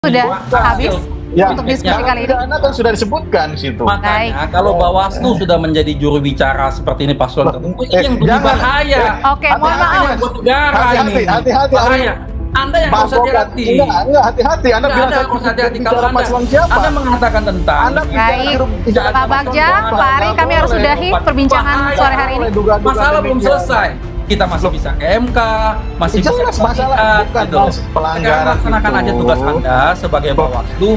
Sudah habis untuk diskusi kali ini. Karena kan sudah disebutkan di situ. Baik. Makanya kalau Bawaslu sudah menjadi juru bicara seperti ini paslon tertentu, ini yang lebih bahaya. Oke, mohon maaf. Buat negara ini. Hati-hati. Bahaya. Anda yang harus hati-hati. Enggak, hati-hati. Anda bilang Anda harus hati-hati kalau paslon siapa? Anda mengatakan tentang Baik, Pak Bagja, Pak Ari, kami harus sudahi perbincangan sore hari ini. Masalah belum selesai. Kita masih bisa ke MK, masih bisa Jelas ke masalah bukan gitu. pelanggaran Sekarang laksanakan aja tugas Anda sebagai Bawaslu.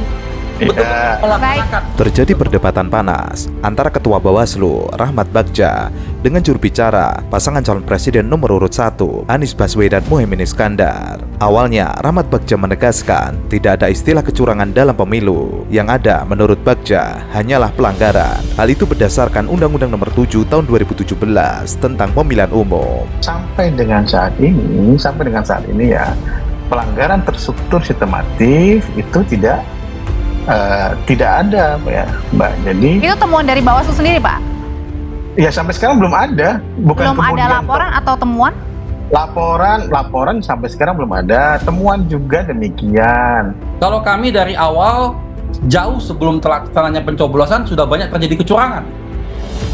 Iya. Melaksanakan. Terjadi perdebatan panas antara Ketua Bawaslu, Rahmat Bagja, dengan juru bicara pasangan calon presiden nomor urut 1, Anies Baswedan Muhaimin Iskandar. Awalnya, Rahmat Bagja menegaskan tidak ada istilah kecurangan dalam pemilu. Yang ada, menurut Bagja, hanyalah pelanggaran. Hal itu berdasarkan Undang-Undang nomor 7 tahun 2017 tentang pemilihan umum. Sampai dengan saat ini ya, pelanggaran terstruktur sistematif itu tidak ada ya Mbak. Jadi Itu temuan dari Bawaslu sendiri, Pak? ya sampai sekarang belum ada. Belum ada laporan atau temuan? Laporan sampai sekarang belum ada. Temuan juga demikian. Kalau kami dari awal jauh sebelum terlaksananya pencoblosan sudah banyak terjadi kecurangan.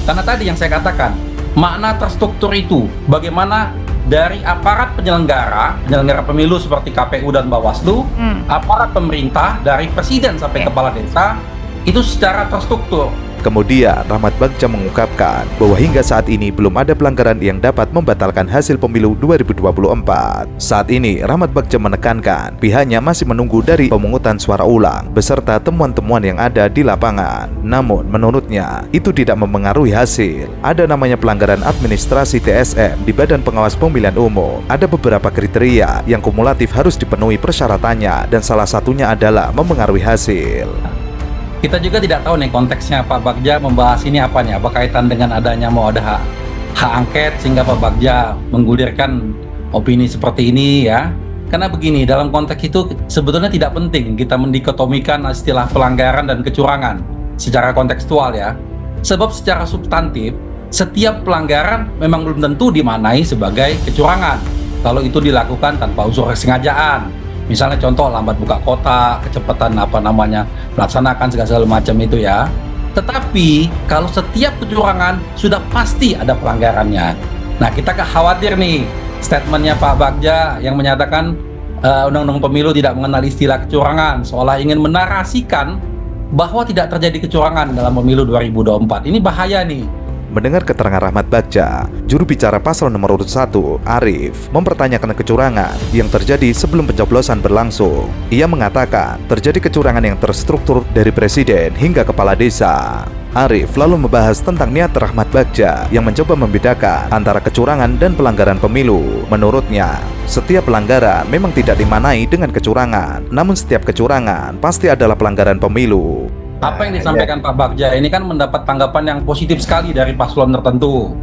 Karena tadi yang saya katakan, makna terstruktur itu bagaimana dari aparat penyelenggara pemilu seperti KPU dan Bawaslu, aparat pemerintah dari presiden sampai kepala desa itu secara terstruktur. Kemudian, Rahmat Bagja mengungkapkan bahwa hingga saat ini belum ada pelanggaran yang dapat membatalkan hasil pemilu 2024. Saat ini, Rahmat Bagja menekankan pihaknya masih menunggu dari pemungutan suara ulang beserta temuan-temuan yang ada di lapangan. Namun, menurutnya, itu tidak mempengaruhi hasil. Ada namanya pelanggaran administrasi TSM di Badan Pengawas Pemilihan Umum. Ada beberapa kriteria yang kumulatif harus dipenuhi persyaratannya dan salah satunya adalah mempengaruhi hasil. Kita juga tidak tahu nih konteksnya Pak Bagja membahas ini apa nih, apa kaitan dengan adanya mau ada hak angket sehingga Pak Bagja menggulirkan opini seperti ini ya. Karena begini, dalam konteks itu sebetulnya tidak penting kita mendikotomikan istilah pelanggaran dan kecurangan secara kontekstual ya. Sebab secara substantif, setiap pelanggaran memang belum tentu dimaknai sebagai kecurangan kalau itu dilakukan tanpa unsur kesengajaan. Misalnya contoh lambat buka kotak, kecepatan melaksanakan segala macam itu ya. Tetapi kalau setiap kecurangan sudah pasti ada pelanggarannya. Nah, kita khawatir nih statementnya Pak Bagja yang menyatakan Undang-Undang Pemilu tidak mengenal istilah kecurangan, seolah ingin menarasikan bahwa tidak terjadi kecurangan dalam pemilu 2024. Ini bahaya nih. Mendengar keterangan Rahmat Bagja, juru bicara paslon nomor urut 1, Arief, mempertanyakan kecurangan yang terjadi sebelum pencoblosan berlangsung. Ia mengatakan terjadi kecurangan yang terstruktur dari presiden hingga kepala desa. Arief lalu membahas tentang niat Rahmat Bagja yang mencoba membedakan antara kecurangan dan pelanggaran pemilu. Menurutnya, setiap pelanggaran memang tidak dimaknai dengan kecurangan, namun setiap kecurangan pasti adalah pelanggaran pemilu. Apa yang disampaikan Pak Bagja ini kan mendapat tanggapan yang positif sekali dari paslon tertentu.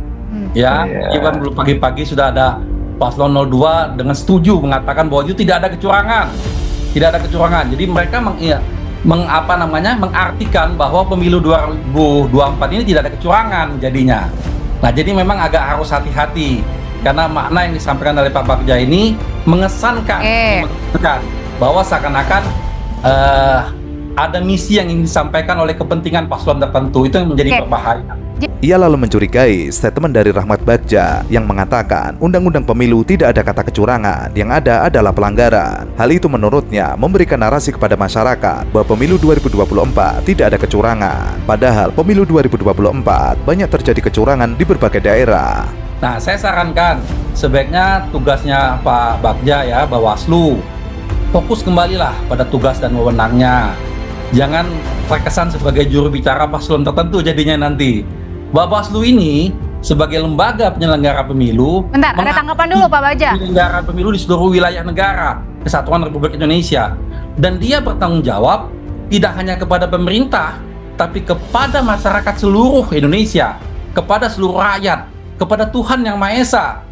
Ya, even belum pagi-pagi sudah ada paslon 02 dengan setuju mengatakan bahwa itu tidak ada kecurangan. Tidak ada kecurangan. Jadi mereka mengartikan bahwa pemilu 2024 ini tidak ada kecurangan jadinya. Nah, jadi memang agak harus hati-hati karena makna yang disampaikan oleh Pak Bagja ini mengesankan bahwa seakan-akan ada misi yang ingin disampaikan oleh kepentingan paslon tertentu. Itu yang menjadi berbahaya. Ia lalu mencurigai statement dari Rahmat Bagja yang mengatakan Undang-Undang Pemilu tidak ada kata kecurangan, yang ada adalah pelanggaran. Hal itu menurutnya memberikan narasi kepada masyarakat bahwa pemilu 2024 tidak ada kecurangan. Padahal pemilu 2024 banyak terjadi kecurangan di berbagai daerah. Nah, saya sarankan sebaiknya tugasnya Pak Bagja ya, Bawaslu, fokus kembalilah pada tugas dan wewenangnya. Jangan terkesan sebagai juru bicara paslon tertentu jadinya nanti. Bawaslu ini sebagai lembaga penyelenggara pemilu. Bentar, ada tanggapan dulu Pak Bagja. Penyelenggara pemilu di seluruh wilayah negara Kesatuan Republik Indonesia. Dan dia bertanggung jawab tidak hanya kepada pemerintah, tapi kepada masyarakat seluruh Indonesia, kepada seluruh rakyat, kepada Tuhan Yang Maha Esa.